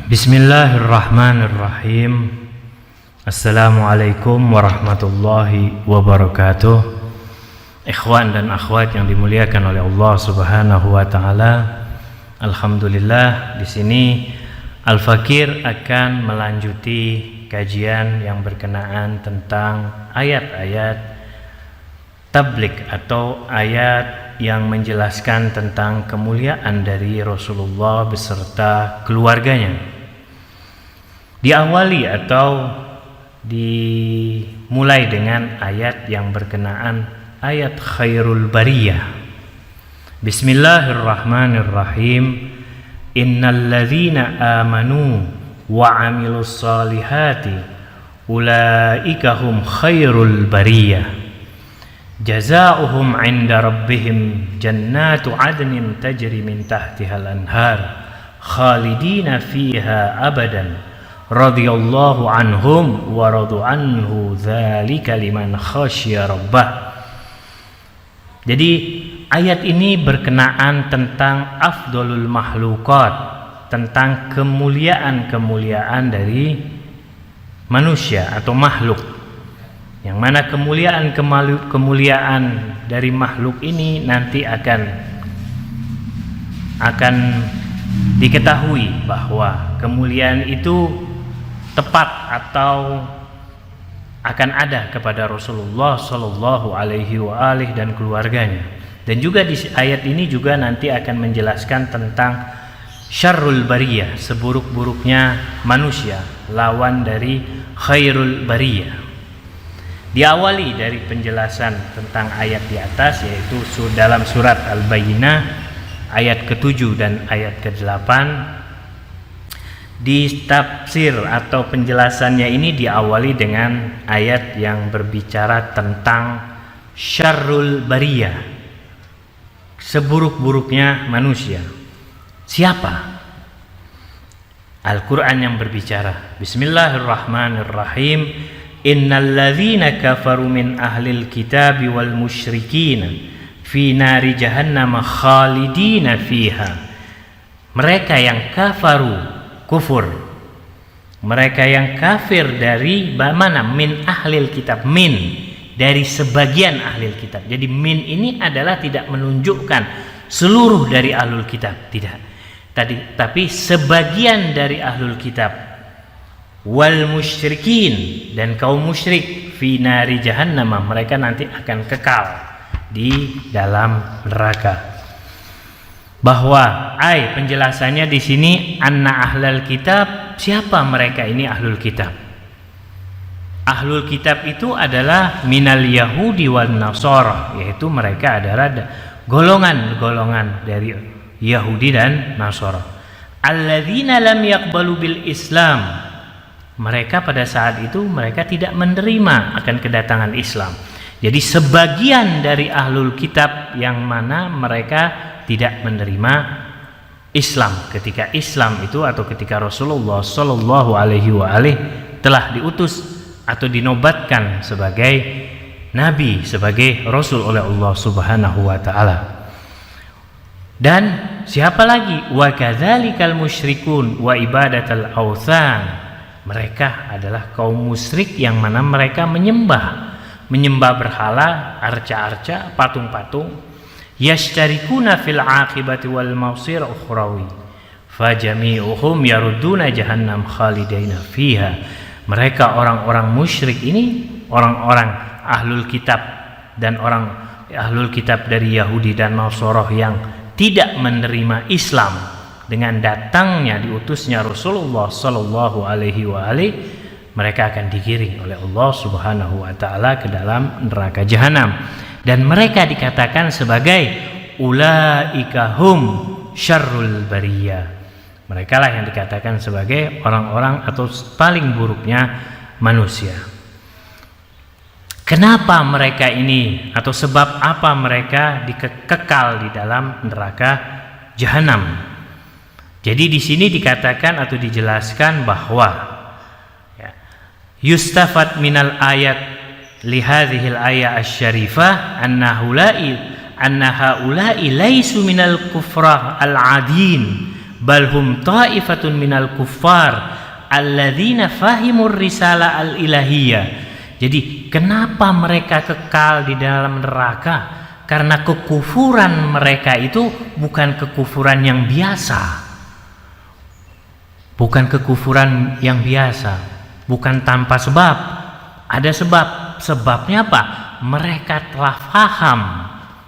Bismillahirrahmanirrahim. Assalamualaikum warahmatullahi wabarakatuh. Ikhwan dan akhwat yang dimuliakan oleh Allah Subhanahu wa taala. Alhamdulillah, di sini Al-Fakir akan melanjuti kajian yang berkenaan tentang ayat-ayat tablik atau ayat yang menjelaskan tentang kemuliaan dari Rasulullah beserta keluarganya. Diawali atau dimulai dengan ayat yang berkenaan ayat khairul bariyah. Bismillahirrahmanirrahim. Innal ladzina amanu wa 'amilus solihati ulaika hum khairul bariyah. Jazaohum 'inda rabbihim jannatu 'adnin tajri min tahtihal anhar khalidina fiha abadan. Radhiyallahu anhum wa radu anhu dzalika liman khasyya rabbah. Jadi ayat ini berkenaan tentang afdolul makhlukat, tentang kemuliaan-kemuliaan dari manusia atau makhluk. Yang mana kemuliaan dari makhluk ini nanti akan diketahui bahwa kemuliaan itu tepat atau akan ada kepada Rasulullah Shallallahu Alaihi Wasallam dan keluarganya. Dan juga di ayat ini juga nanti akan menjelaskan tentang syarrul bariyah, seburuk-buruknya manusia, lawan dari khairul bariyah. Diawali dari penjelasan tentang ayat di atas, yaitu dalam surat Al-Bayyinah ayat ke-7 dan ayat ke-8. Di tafsir atau penjelasannya ini diawali dengan ayat yang berbicara tentang syarrul bariyah, seburuk-buruknya manusia. Siapa? Al-Quran yang berbicara. Bismillahirrahmanirrahim. Innal ladzina kafaru min ahlil kitabi wal musyrikin fi nari jahannam khalidina fiha. Mereka yang kufur, mereka yang kafir dari mana? Min ahlil kitab, min dari sebagian ahlil kitab. Jadi min ini adalah tidak menunjukkan seluruh dari ahlul kitab, tidak. Tapi sebagian dari ahlul kitab. Wal musyrikin, dan kaum musyrik, fi nari jahannam, mereka nanti akan kekal di dalam neraka. Bahwa penjelasannya di sini anna ahlul kitab, siapa mereka ini ahlul kitab? Ahlul kitab itu adalah minal yahudi wan nasara, yaitu mereka adalah golongan-golongan dari Yahudi dan Nasara. Alladzina lam yaqbalu bil Islam, mereka pada saat itu mereka tidak menerima akan kedatangan Islam. Jadi sebagian dari ahlul kitab yang mana mereka tidak menerima Islam ketika Islam itu atau ketika Rasulullah Shallallahu Alaihi Wasallam telah diutus atau dinobatkan sebagai nabi, sebagai rasul oleh Allah Subhanahu wa taala. Dan siapa lagi? Wa kadzalikal musyrikun wa ibadatul authan. Mereka adalah kaum musyrik yang mana mereka menyembah berhala, arca-arca, patung-patung. Yashtarikuna fil aqibati wal mawsir ukhrawi fajami'uhum yarudduna jahannam khalidina fiha. Mereka orang-orang musyrik ini, orang-orang ahlul kitab dan orang ahlul kitab dari Yahudi dan Nasrani yang tidak menerima Islam dengan datangnya diutusnya Rasulullah Sallallahu Alaihi Wasallam, mereka akan digiring oleh Allah Subhanahu wa taala ke dalam neraka jahanam. Dan mereka dikatakan sebagai ulaika hum syarrul bariyah. Mereka lah yang dikatakan sebagai orang-orang atau paling buruknya manusia. Kenapa mereka ini atau sebab apa mereka kekal di dalam neraka jahanam? Jadi di sini dikatakan atau dijelaskan bahwa yustafat minal ayat lihadhil ayat asy-syarifah anna haula'i laisu minal kufrah al-adin bal hum ta'ifatun minal kuffar alladzina fahimur risalah al-ilahiyah. Jadi kenapa mereka kekal di dalam neraka? Karena kekufuran mereka itu bukan kekufuran yang biasa. Bukan kekufuran yang biasa, bukan tanpa sebab. Ada sebab. Sebabnya apa? Mereka telah faham,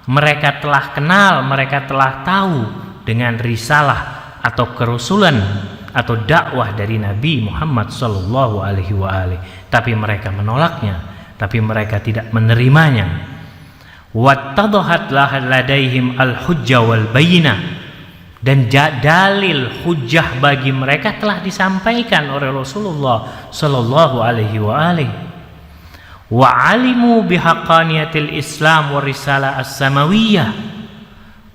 mereka telah kenal, mereka telah tahu dengan risalah atau kerasulan atau dakwah dari Nabi Muhammad sallallahu alaihi wasallam, tapi mereka menolaknya, tapi mereka tidak menerimanya. Wattadhahat ladaihim al-hujjah wal bayyinah, dan dalil hujjah bagi mereka telah disampaikan oleh Rasulullah sallallahu alaihi wasallam. Wa alimu bihaqqaniyatil Islam wa risalah as-samawiyah,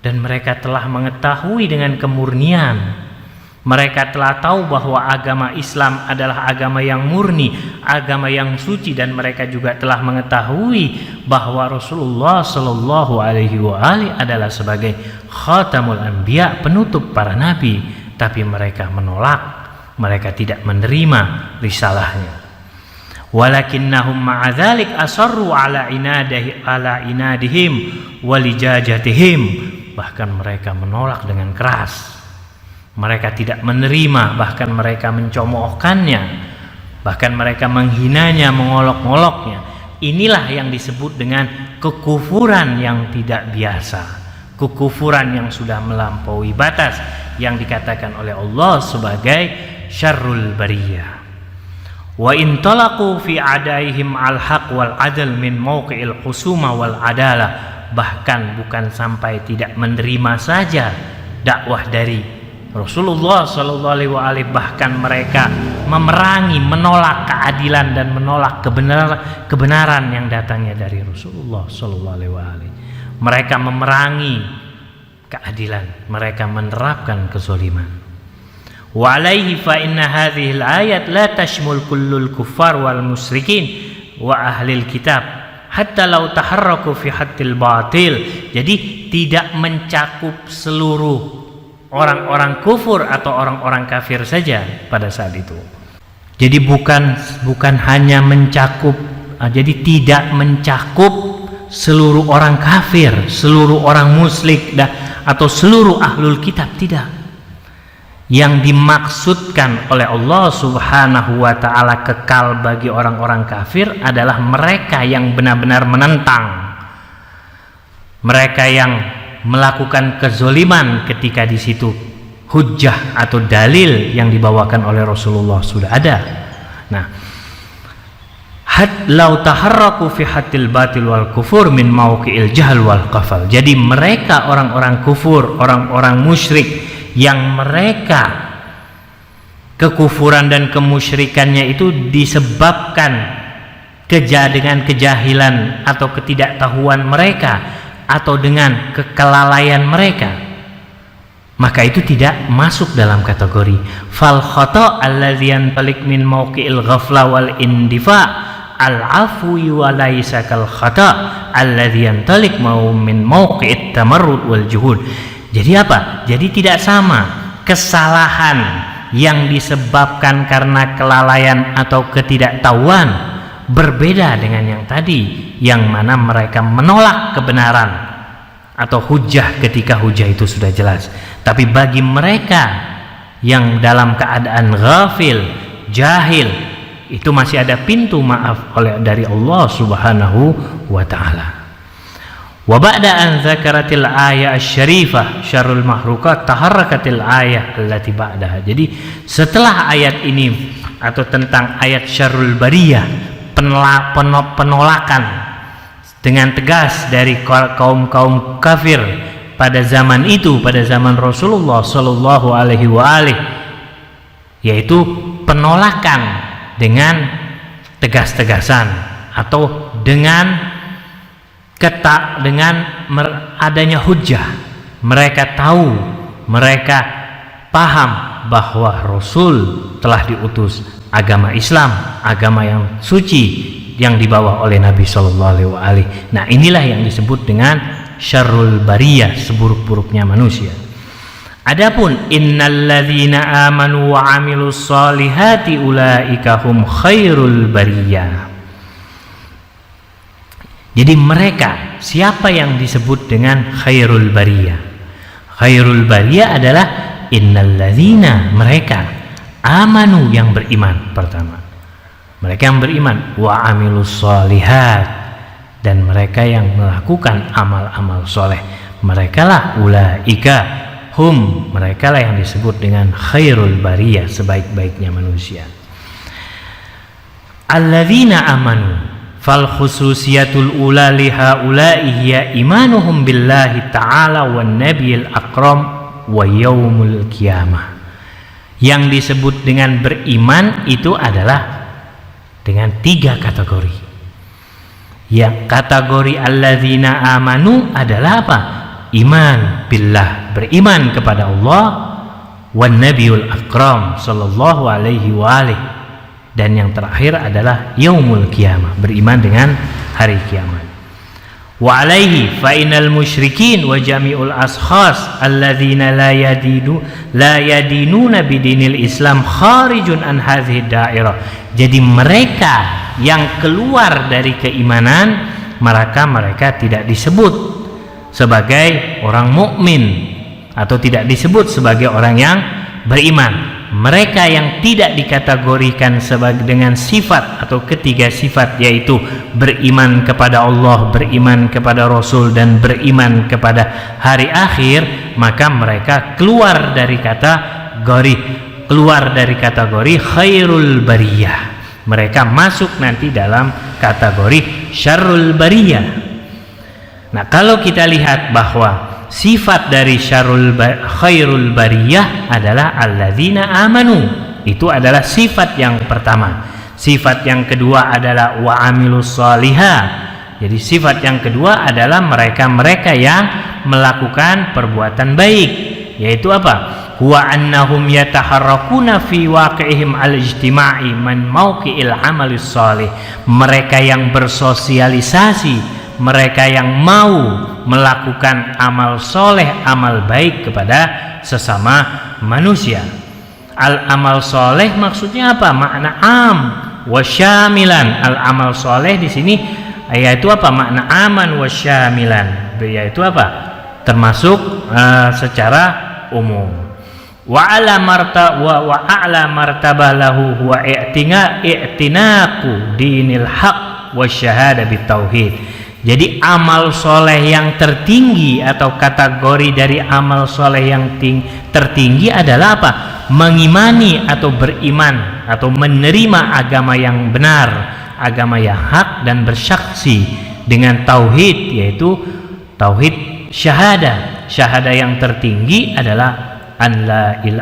dan mereka telah mengetahui dengan kemurnian, mereka telah tahu bahwa agama Islam adalah agama yang murni, agama yang suci, dan mereka juga telah mengetahui bahwa Rasulullah sallallahu alaihi wasallam adalah sebagai khatamul anbiya, penutup para nabi, tapi mereka menolak, mereka tidak menerima risalahnya. Walakinnahum ma'adzalik asarru ala inadihim walijajatihim, bahkan mereka menolak dengan keras, mereka tidak menerima, bahkan mereka mencomoohkannya, bahkan mereka menghinanya, mengolok-oloknya. Inilah yang disebut dengan kekufuran yang tidak biasa, kekufuran yang sudah melampaui batas, yang dikatakan oleh Allah sebagai syarrul bariyah. Wa in talaqu fi adaihim al-haq wal adl min mauqi'il khusuma wal adalah, bahkan bukan sampai tidak menerima saja dakwah dari Rasulullah sallallahu alaihi wasallam, bahkan mereka memerangi, menolak keadilan dan menolak kebenaran yang datangnya dari Rasulullah sallallahu alaihi wasallam. Mereka memerangi keadilan, mereka menerapkan kezaliman. Wa alaihi fa inna hadhihi al-ayat la tashmul kullul kuffar wal musyrikin wa ahlil kitab hatta law taharraku fi hattil batil. Jadi tidak mencakup seluruh orang-orang kufur atau orang-orang kafir saja pada saat itu. Jadi bukan hanya mencakup, jadi tidak mencakup seluruh orang kafir, seluruh orang musyrik atau seluruh ahlul kitab, tidak. Yang dimaksudkan oleh Allah subhanahu wa ta'ala kekal bagi orang-orang kafir adalah mereka yang benar-benar menentang, mereka yang melakukan kezoliman ketika di situ hujjah atau dalil yang dibawakan oleh Rasulullah sudah ada. Nah, lau taharraku fi hatil batil wal kufur min mauqi'il jahl wal qafal. Jadi mereka orang-orang kufur, orang-orang musyrik yang mereka kekufuran dan kemusyrikannya itu disebabkan dengan kejahilan atau ketidaktahuan mereka atau dengan kekelalaian mereka, maka itu tidak masuk dalam kategori fal khata' alladzi yantaliq min mauqi'il ghafla wal indifa al-afwi wa laisa kal khata' alladzi yantaliq min mauqi'it tamarrud wal juhud. Jadi apa? Jadi tidak sama kesalahan yang disebabkan karena kelalaian atau ketidaktahuan, berbeda dengan yang tadi, yang mana mereka menolak kebenaran atau hujjah ketika hujjah itu sudah jelas. Tapi bagi mereka yang dalam keadaan ghafil, jahil, itu masih ada pintu maaf dari Allah subhanahu wa ta'ala. Wa ba'da an zakaratil ayah asy-syarifah syarrul mahrukat taharrakatil ayah allati ba'daha. Jadi setelah ayat ini atau tentang ayat syarrul bariyah, penolakan dengan tegas dari kaum-kaum kafir pada zaman itu, pada zaman Rasulullah sallallahu alaihi wasallam, yaitu penolakan dengan tegas-tegasan atau dengan adanya hujjah. Mereka tahu, mereka paham bahwa Rasul telah diutus agama Islam, agama yang suci yang dibawa oleh Nabi sallallahu alaihi wasallam. Nah, inilah yang disebut dengan syarrul bariyah, seburuk-buruknya manusia. Adapun innalladzina amanu wa amilus solihati ulaika hum khairul bariyah. Jadi mereka, siapa yang disebut dengan khairul bariyah? Khairul bariyah adalah innalladzina, mereka, amanu yang beriman pertama. Mereka yang beriman, wa amilus solihat, dan mereka yang melakukan amal-amal soleh. Mereka lah ulaika hum, mereka lah yang disebut dengan khairul bariyah, sebaik-baiknya manusia. Alladzina amanu fal khususiyatul ula liha ulai hiya imanuhum billahi ta'ala wan nabiyil akram wa yaumul qiyamah. Yang disebut dengan beriman itu adalah dengan 3 kategori. Yang kategori alladzina amanu adalah apa? Iman billah, beriman kepada Allah, wan nabiyul akram sallallahu alaihi wa alihi, dan yang terakhir adalah yaumul qiyamah, beriman dengan hari kiamat. Wa alaihi fa innal musyrikin wa jami'ul ashkhas alladzina la yadinuna bidinil Islam kharijun an hadhihi dairah. Jadi mereka yang keluar dari keimanan, mereka tidak disebut sebagai orang mukmin atau tidak disebut sebagai orang yang beriman. Mereka yang tidak dikategorikan sebagai dengan sifat atau ketiga sifat, yaitu beriman kepada Allah, beriman kepada Rasul, dan beriman kepada hari akhir, maka mereka keluar dari kategori khairul bariyah. Mereka masuk nanti dalam kategori syarrul bariyah. Nah, kalau kita lihat bahwa sifat dari khairul bariyah adalah alladzina amanu, itu adalah sifat yang pertama. Sifat yang kedua adalah wa amilus solihah. Jadi sifat yang kedua adalah mereka-mereka yang melakukan perbuatan baik, yaitu apa? Huwa annahum yataharrakuna fi waqi'ihim al-ijtima'i man mauqi'il amalis solih. Mereka yang bersosialisasi, mereka yang mau melakukan amal soleh, amal baik kepada sesama manusia. Al-amal soleh maksudnya apa? Makna am wasyamilan. Al-amal soleh di sini yaitu apa? Makna aman wasyamilan, yaitu apa? Termasuk secara umum. Wa a'la martabah lahu huwa i'tinaku dinil haq wasyahada bitauhid. Jadi amal soleh yang tertinggi atau kategori dari amal soleh yang tertinggi adalah apa? Mengimani atau beriman atau menerima agama yang benar, agama yang hak, dan bersaksi dengan tauhid, yaitu tauhid syahadah. Syahadah yang tertinggi adalah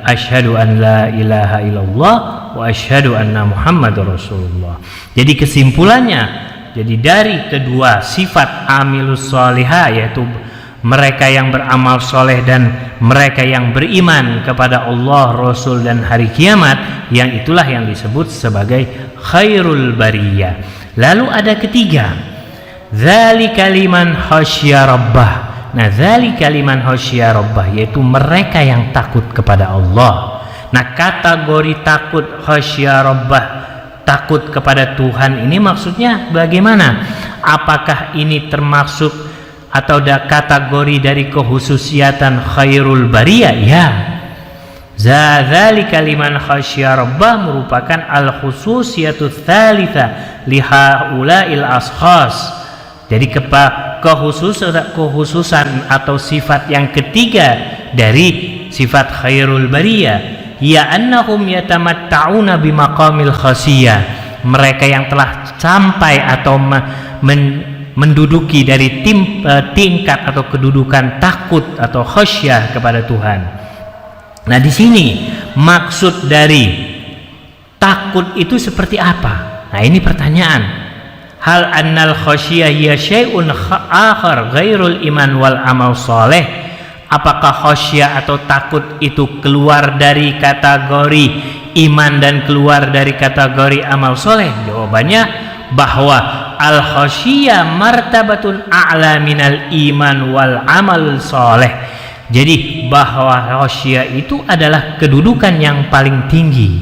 asyhadu an la ilaha illallah wa asyhadu anna muhammadar rasulullah. Jadi kesimpulannya, jadi dari kedua sifat amilus solihah, yaitu mereka yang beramal soleh dan mereka yang beriman kepada Allah, Rasul, dan hari kiamat, yang itulah yang disebut sebagai khairul bariyah. Lalu ada ketiga, dzalika liman khasyya rabbah. Nah, dzalika liman khasyya rabbah, yaitu mereka yang takut kepada Allah. Nah, kategori takut khasyya rabbah, takut kepada Tuhan ini maksudnya bagaimana? Apakah ini termasuk atau ada kategori dari kekhususiatan khairul bariyah? Ya. Dzalika liman khasyya rabbah merupakan al-khususiyatu tsalitsa lihaula'il ashkhas. Jadi kekhususan atau sifat yang ketiga dari sifat khairul bariyah, ya annahum yatamatta'una bimaqamil khasiyah. Mereka yang telah sampai atau menduduki dari tingkat atau kedudukan takut atau khasyah kepada Tuhan. Nah, di sini maksud dari takut itu seperti apa? Nah, ini pertanyaan. Hal annal khasyiyah hiya syai'un akhar ghairul iman wal amal soleh. Apakah khasyiyah atau takut itu keluar dari kategori iman dan keluar dari kategori amal soleh? Jawabannya bahwa al khasyiyah martabatun a'la minal iman wal amal soleh. Jadi bahwa khasyah itu adalah kedudukan yang paling tinggi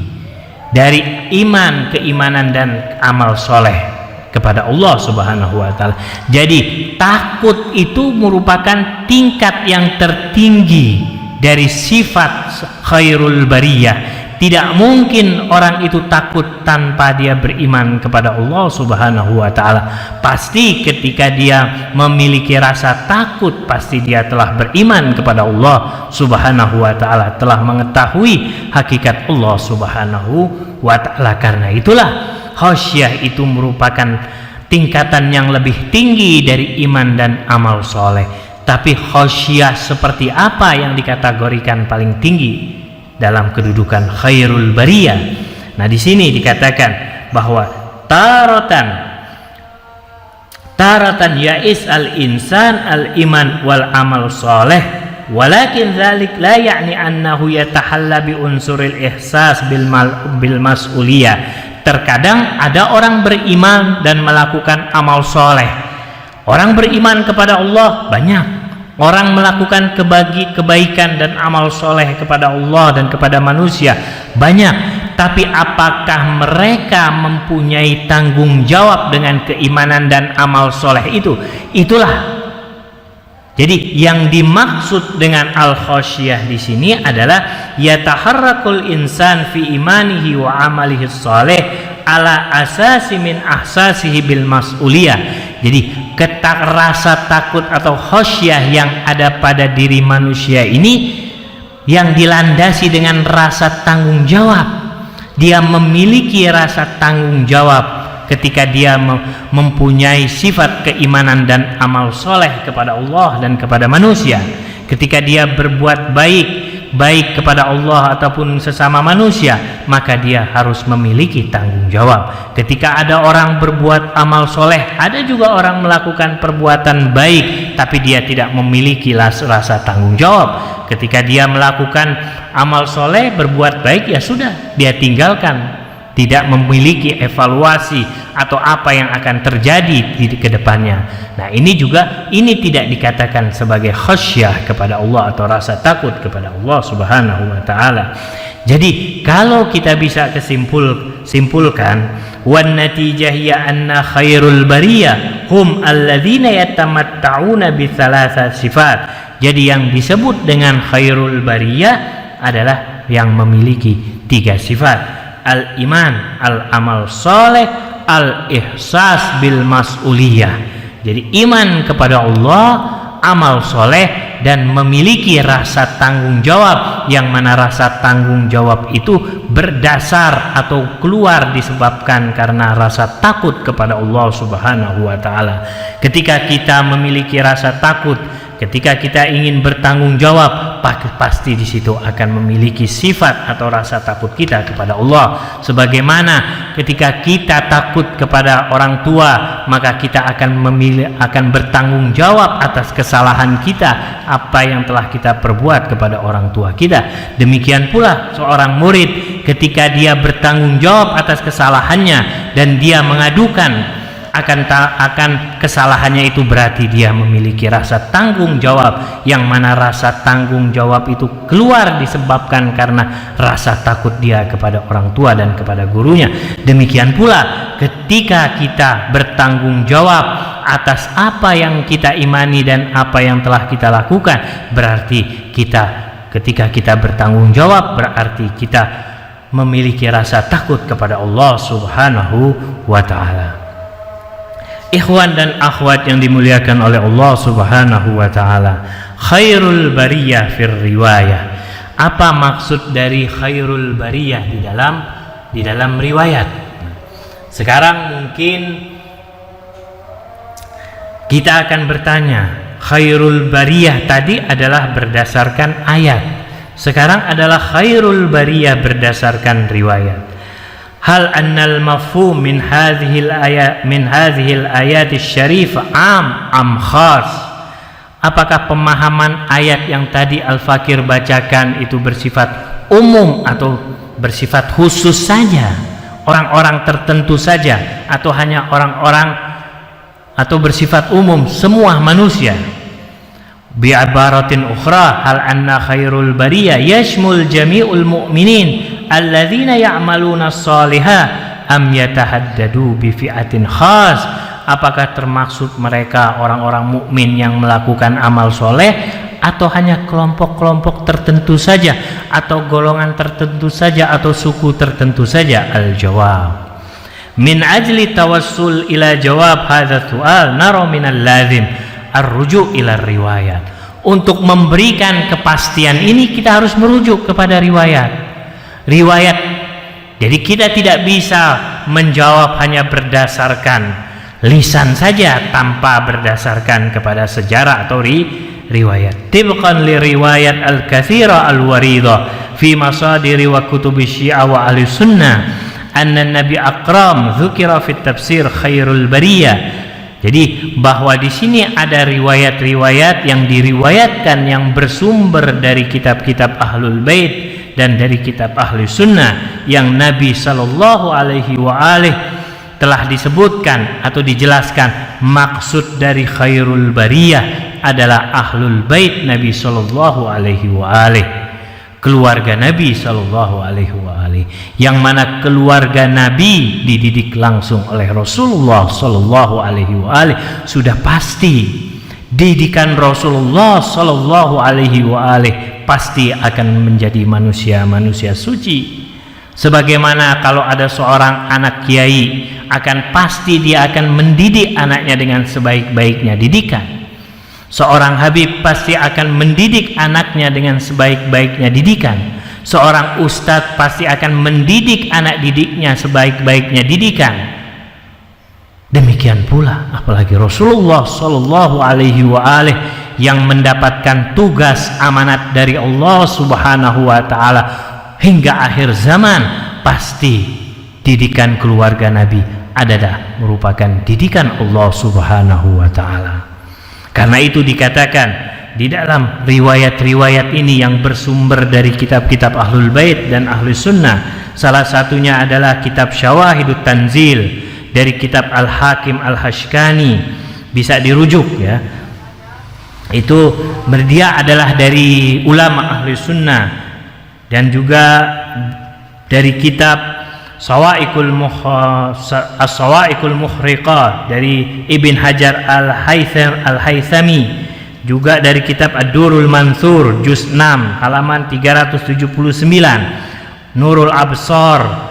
dari iman, keimanan dan amal soleh kepada Allah Subhanahu wa Ta'ala. Jadi takut itu merupakan tingkat yang tertinggi dari sifat khairul bariyah. Tidak mungkin orang itu takut tanpa dia beriman kepada Allah Subhanahu wa Ta'ala. Pasti ketika dia memiliki rasa takut, pasti dia telah beriman kepada Allah Subhanahu wa Ta'ala, telah mengetahui hakikat Allah Subhanahu wa Ta'ala. Karena itulah khasyah itu merupakan tingkatan yang lebih tinggi dari iman dan amal soleh. Tapi khasyah seperti apa yang dikategorikan paling tinggi dalam kedudukan khairul bariyah? Nah, di sini dikatakan bahwa taratan ya'is al-insan al-iman wal amal soleh, walakin dzalik la ya'ni annahu yatahalla bi unsuril ihsas bil mas'uliyah. Terkadang ada orang beriman dan melakukan amal soleh. Orang beriman kepada Allah banyak, orang melakukan kebaikan dan amal soleh kepada Allah dan kepada manusia banyak, tapi apakah mereka mempunyai tanggung jawab dengan keimanan dan amal soleh itu? Itulah. Jadi yang dimaksud dengan al-khasyah di sini adalah yataharrakul insan fi imanihi wa amalihi shalih ala asasi min ahsasihi bil mas'uliyah. Jadi rasa takut atau khasyah yang ada pada diri manusia ini yang dilandasi dengan rasa tanggung jawab. Dia memiliki rasa tanggung jawab ketika dia mempunyai sifat keimanan dan amal soleh kepada Allah dan kepada manusia. Ketika dia berbuat baik kepada Allah ataupun sesama manusia, maka dia harus memiliki tanggung jawab. Ketika ada orang berbuat amal soleh, ada juga orang melakukan perbuatan baik, tapi dia tidak memiliki rasa tanggung jawab. Ketika dia melakukan amal soleh, berbuat baik, ya sudah, dia tinggalkan, tidak memiliki evaluasi atau apa yang akan terjadi di kedepannya. Nah, ini tidak dikatakan sebagai khasyah kepada Allah atau rasa takut kepada Allah Subhanahu wa Ta'ala. Jadi kalau kita bisa simpulkan, wan natijah ya anna khairul bariyah hum alladzina yatamatta'una bi thalatha sifat. Jadi yang disebut dengan khairul bariyah adalah yang memiliki 3 sifat: al-iman, al-amal soleh, al-ihsas bil mas'uliyah. Jadi iman kepada Allah, amal soleh, dan memiliki rasa tanggung jawab, yang mana rasa tanggung jawab itu berdasar atau keluar disebabkan karena rasa takut kepada Allah Subhanahu wa Ta'ala. Ketika kita memiliki rasa takut, ketika kita ingin bertanggung jawab, pasti di situ akan memiliki sifat atau rasa takut kita kepada Allah. Sebagaimana ketika kita takut kepada orang tua, maka kita akan bertanggung jawab atas kesalahan kita, apa yang telah kita perbuat kepada orang tua kita. Demikian pula seorang murid, ketika dia bertanggung jawab atas kesalahannya dan dia mengadukan akan kesalahannya, itu berarti dia memiliki rasa tanggung jawab, yang mana rasa tanggung jawab itu keluar disebabkan karena rasa takut dia kepada orang tua dan kepada gurunya. Demikian pula ketika kita bertanggung jawab atas apa yang kita imani dan apa yang telah kita lakukan, berarti ketika kita bertanggung jawab, berarti kita memiliki rasa takut kepada Allah Subhanahu wa Ta'ala. Ikhwan dan akhwat yang dimuliakan oleh Allah Subhanahu wa Ta'ala, khairul bariyah fir riwayah. Apa maksud dari khairul bariyah di dalam riwayat? Sekarang mungkin kita akan bertanya, khairul bariyah tadi adalah berdasarkan ayat, sekarang adalah khairul bariyah berdasarkan riwayat. Hal annal mafhum min hadhil ayat syarifah am khas? Apakah pemahaman ayat yang tadi Al-Fakir bacakan itu bersifat umum atau bersifat khusus saja, orang-orang tertentu saja, atau hanya orang-orang, atau bersifat umum semua manusia? Bi'ibaratin ukhra, hal anna khairul bariyah yashmul jami'ul mu'minin alladzina ya'maluna as-salihah am yatahaddadu bi fi'atin khas. Apakah termaksud mereka orang-orang mukmin yang melakukan amal soleh, atau hanya kelompok-kelompok tertentu saja, atau golongan tertentu saja, atau suku tertentu saja? Al-jawab, min ajli tawassul ila jawab hadha su'al naro minal lazim ar-ruju' ila riwayat. Untuk memberikan kepastian ini kita harus merujuk kepada riwayat. Jadi kita tidak bisa menjawab hanya berdasarkan lisan saja tanpa berdasarkan kepada sejarah atau riwayat. Tibqan li riwayat al-katsira al-warida fi masadiri wa kutubi syiah wa ahli sunnah anna nabi akram dzukira fi tafsir khairul bariyah. Jadi bahwa di sini ada riwayat-riwayat yang diriwayatkan yang bersumber dari kitab-kitab Ahlul Bait dan dari kitab Ahli Sunnah yang Nabi sallallahu alaihi wa alihi telah disebutkan atau dijelaskan maksud dari khairul bariyah adalah Ahlul Bait Nabi sallallahu alaihi wa alihi, keluarga Nabi sallallahu alaihi wa alihi, yang mana keluarga Nabi dididik langsung oleh Rasulullah sallallahu alaihi wa alihi. Sudah pasti didikan Rasulullah sallallahu alaihi wa alihi pasti akan menjadi manusia-manusia suci. Sebagaimana kalau ada seorang anak kiai, akan pasti dia akan mendidik anaknya dengan sebaik-baiknya didikan. Seorang habib pasti akan mendidik anaknya dengan sebaik-baiknya didikan. Seorang ustadz pasti akan mendidik anak didiknya sebaik-baiknya didikan. Demikian pula apalagi Rasulullah sallallahu alaihi wa alihi yang mendapatkan tugas amanat dari Allah Subhanahu wa taala hingga akhir zaman, pasti didikan keluarga Nabi adalah merupakan didikan Allah Subhanahu wa taala. Karena itu dikatakan di dalam riwayat-riwayat ini yang bersumber dari kitab-kitab Ahlul Bait dan Ahli Sunnah, salah satunya adalah kitab Syawahidut Tanzil dari kitab Al-Hakim Al-Hashkani, bisa dirujuk ya. Itu dia adalah dari ulama Ahli Sunnah, dan juga dari kitab Sawaikul Muhriqah dari Ibn Hajar Al-Haythami, juga dari kitab Ad-Durul Mansur juz 6 halaman 379, Nurul Absar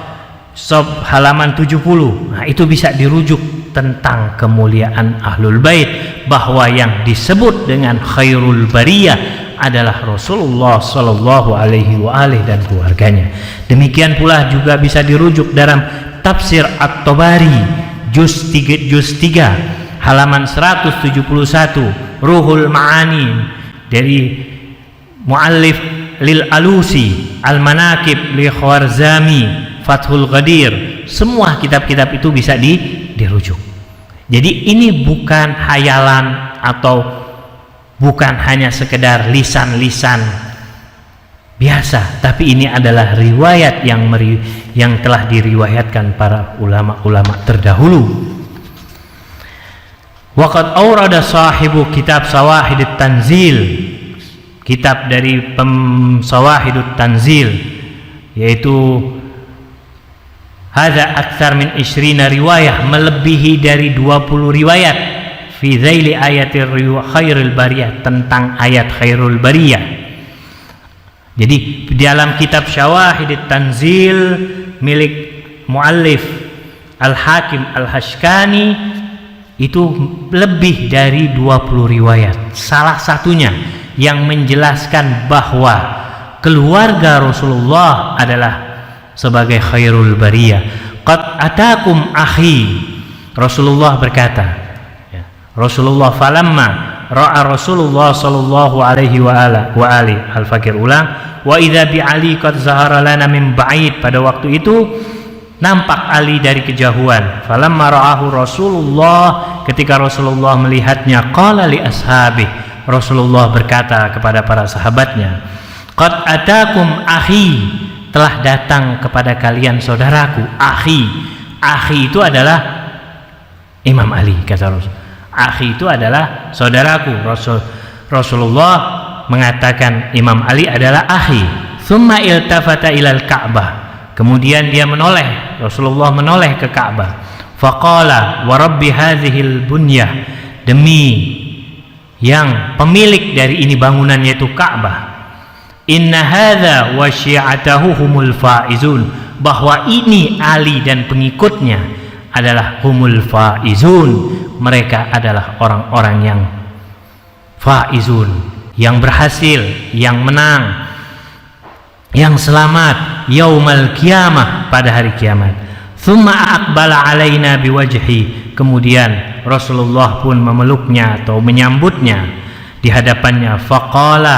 halaman 70. Nah, itu bisa dirujuk tentang kemuliaan Ahlul Bait, bahwa yang disebut dengan khairul bariyah adalah Rasulullah sallallahu alaihi wa alihi dan keluarganya. Demikian pula juga bisa dirujuk dalam Tafsir At-Tabari juz 3 halaman 171, Ruhul Ma'ani dari muallif Lil Alusi, Al-Manaqib li Khwarzami, Fathul Qadir. Semua kitab-kitab itu bisa dirujuk. Jadi ini bukan hayalan atau bukan hanya sekedar lisan-lisan biasa, tapi ini adalah riwayat yang telah diriwayatkan para ulama-ulama terdahulu. Waqad awrada sahibu kitab Sawahidut Tanzil, kitab dari Sawahidut Tanzil, yaitu hadza aktsar min 20 riwayah, melebihi dari 20 riwayat fi dzaili ayatir khairul bariyah, tentang ayat khairul bariyah. Jadi dalam kitab Syawahidut Tanzil milik muallif Al-Hakim Al-Hashkani itu lebih dari 20 riwayat. Salah satunya yang menjelaskan bahwa keluarga Rasulullah adalah sebagai khairul bariyah. Qad atakum akhi, Rasulullah berkata, Rasulullah falamma ra'a Rasulullah sallallahu alaihi wa ali Al-Fakir ulang, wa idza bi Ali qad zahara lana min ba'id, pada waktu itu nampak Ali dari kejauhan. Falamma ra'ahu Rasulullah, ketika Rasulullah melihatnya, qala li ashabi, Rasulullah berkata kepada para sahabatnya, qad atakum akhi, telah datang kepada kalian saudaraku. Akhi itu adalah Imam Ali, kata Rasul. Akhi itu adalah saudaraku. Rasulullah mengatakan Imam Ali adalah akhi. Tsumma iltafata ilal Ka'bah. Kemudian dia menoleh, Rasulullah menoleh ke Ka'bah. Faqala wa rabbi hadhil bunyah, demi yang pemilik dari ini bangunan yaitu Ka'bah, inna hadza wa syi'atahu humul faizun, bahwa ini Ali dan pengikutnya adalah humul faizun, mereka adalah orang-orang yang faizun, yang berhasil, yang menang, yang selamat yaumal qiyamah, pada hari kiamat. Tsumma aqbala alaina biwajhi, kemudian Rasulullah pun memeluknya atau menyambutnya di hadapannya. Faqala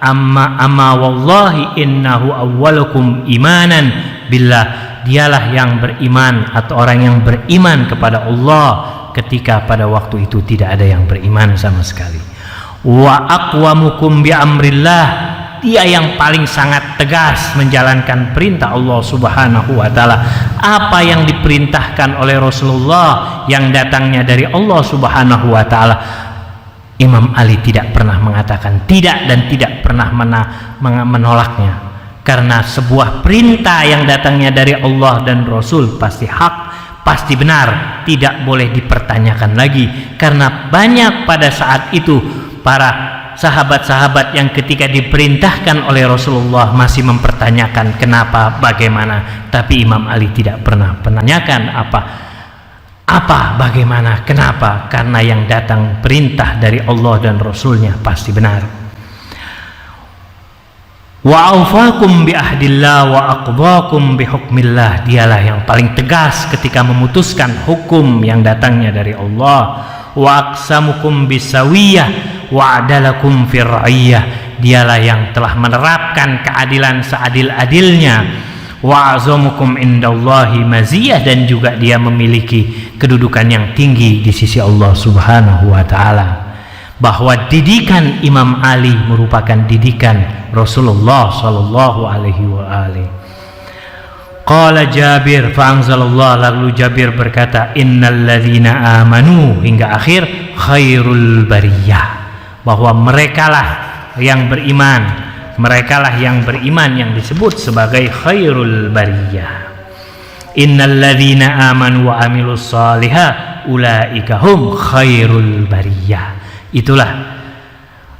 amma wallahi innahu awwalukum imanan billah, dialah yang beriman atau orang yang beriman kepada Allah ketika pada waktu itu tidak ada yang beriman sama sekali. Wa aqwamukum bi amrillah, dia yang paling sangat tegas menjalankan perintah Allah Subhanahu wa taala. Apa yang diperintahkan oleh Rasulullah yang datangnya dari Allah Subhanahu wa taala, Imam Ali tidak pernah mengatakan tidak dan tidak pernah menolaknya, karena sebuah perintah yang datangnya dari Allah dan Rasul pasti hak, pasti benar, tidak boleh dipertanyakan lagi. Karena banyak pada saat itu para sahabat-sahabat yang ketika diperintahkan oleh Rasulullah masih mempertanyakan kenapa, bagaimana, tapi Imam Ali tidak pernah menanyakan apa, bagaimana, kenapa, karena yang datang perintah dari Allah dan Rasulnya pasti benar. Wa aufakum bi ahdillah wa aqdakum bi hukmillah, dialah yang paling tegas ketika memutuskan hukum yang datangnya dari Allah. Wa aqsamukum bisawiyah wa adalakum fir ra'iyah, dialah yang telah menerapkan keadilan seadil-adilnya. Wa azamukum indallahi maziyah, dan juga dia memiliki kedudukan yang tinggi di sisi Allah Subhanahu wa taala. Bahwa didikan Imam Ali merupakan didikan Rasulullah sallallahu alaihi wa alihi. Qala Jabir fa'anzalallah, lalu Jabir berkata innalladzina amanu, hingga akhir, khairul bariyah, bahwa merekalah yang beriman, merekalah yang beriman yang disebut sebagai khairul bariyah. Innalladzina amanu wa amilus shalihat ulaika hum khairul bariyah. Itulah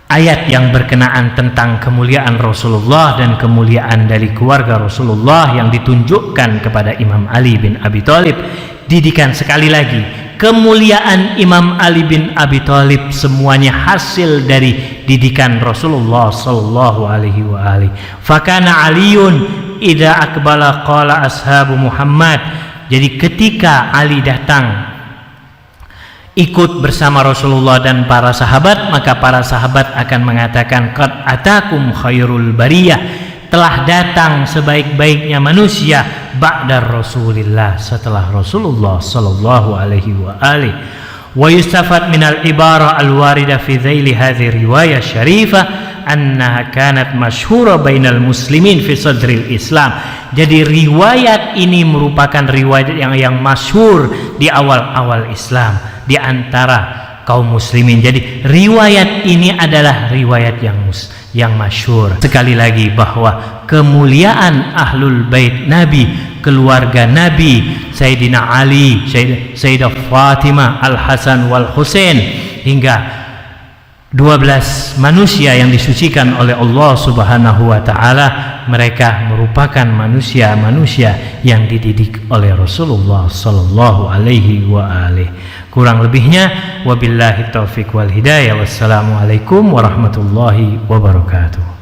ayat yang berkenaan tentang kemuliaan Rasulullah dan kemuliaan dari keluarga Rasulullah yang ditunjukkan kepada Imam Ali bin Abi Thalib. Didikan, sekali lagi, kemuliaan Imam Ali bin Abi Thalib semuanya hasil dari didikan Rasulullah sallallahu alaihi wa alihi. Fakana Aliun idza akbala qala ashabu Muhammad, jadi ketika Ali datang ikut bersama Rasulullah dan para sahabat, maka para sahabat akan mengatakan qad atakum khairul bariyah, telah datang sebaik-baiknya manusia ba'da Rasulillah, setelah Rasulullah sallallahu alaihi wa alihi. Wa yustafad minal ibara al-warida fi dhaili hadhihi riwayah syarifah annaha kanat masyhura bainal muslimin fi sadril Islam. Jadi riwayat ini merupakan riwayat yang masyhur di awal-awal Islam di antara kaum muslimin. Jadi riwayat ini adalah riwayat yang masyhur. Sekali lagi, bahwa kemuliaan ahlul bait Nabi, keluarga Nabi, Sayyidina Ali, Sayyidah Fatimah, Al-Hasan wal Husain, hingga 12 manusia yang disucikan oleh Allah Subhanahu wa taala, mereka merupakan manusia-manusia yang dididik oleh Rasulullah sallallahu alaihi wa alihi. Kurang lebihnya wabillahi taufik wal hidayah. Wassalamualaikum warahmatullahi wabarakatuh.